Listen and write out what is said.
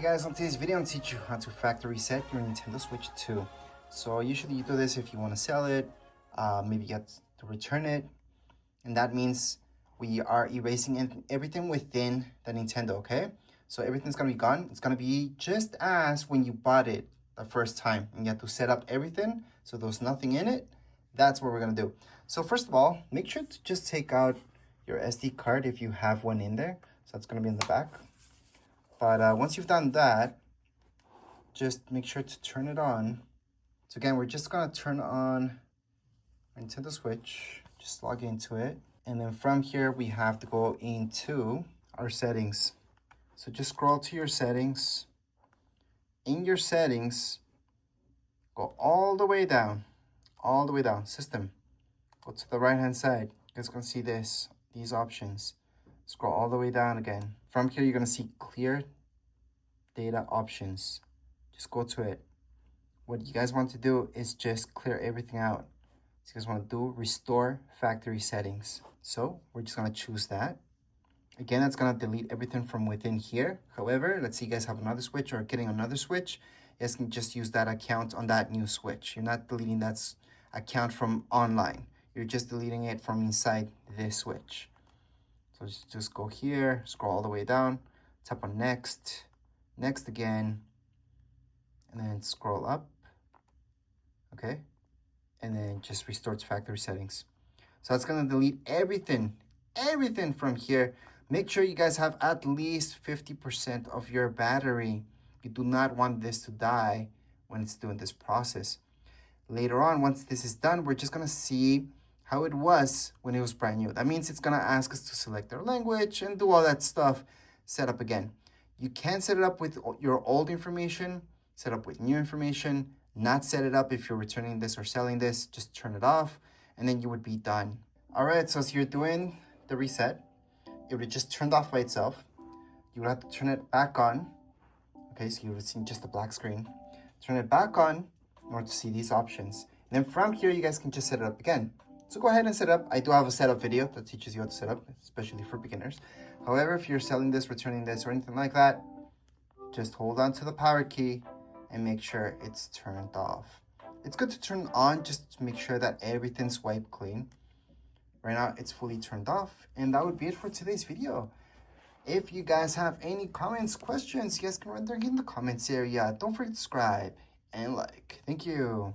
Hey guys, on today's video, I'm going to teach you how to factory reset your Nintendo Switch 2. So usually you do this if you want to sell it, maybe you have to return it, and that means we are erasing everything within the Nintendo, okay? So everything's going to be gone. It's going to be just as when you bought it the first time, and you have to set up everything so there's nothing in it. That's what we're going to do. So first of all, make sure to just take out your SD card if you have one in there. So that's going to be in the back. But once you've done that, just make sure to turn it on. So again, we're just gonna turn on Nintendo Switch, just log into it. And then from here, we have to go into our settings. So just scroll to your settings. In your settings, go all the way down, system. Go to the right-hand side. You guys can see these options. Scroll all the way down again. From here, you're gonna see clear data options. Just go to it. What you guys want to do is just clear everything out. So you guys want to do restore factory settings. So we're just gonna choose that. Again, that's gonna delete everything from within here. However, let's say you guys have another Switch or getting another Switch, you guys can just use that account on that new Switch. You're not deleting that account from online. You're just deleting it from inside this Switch. So just go here, scroll all the way down, tap on next, next again, and then scroll up, okay? And then just restore to factory settings. So that's gonna delete everything from here. Make sure you guys have at least 50% of your battery. You do not want this to die when it's doing this process. Later on, once this is done, we're just gonna see how it was when it was brand new. That means it's gonna ask us to select our language and do all that stuff, set up again. You can set it up with your old information, set up with new information, not set it up if you're returning this or selling this, just turn it off, and then you would be done. All right, so as you're doing the reset, it would just turned off by itself. You would have to turn it back on. Okay, so you would see just a black screen. Turn it back on in order to see these options. And then from here, you guys can just set it up again. So go ahead and set up. I do have a setup video that teaches you how to set up, especially for beginners. However, if you're selling this, returning this, or anything like that, just hold on to the power key and make sure it's turned off. It's good to turn on just to make sure that everything's wiped clean. Right now, it's fully turned off. And that would be it for today's video. If you guys have any comments, questions, you guys can write them in the comments area. Don't forget to subscribe and like. Thank you.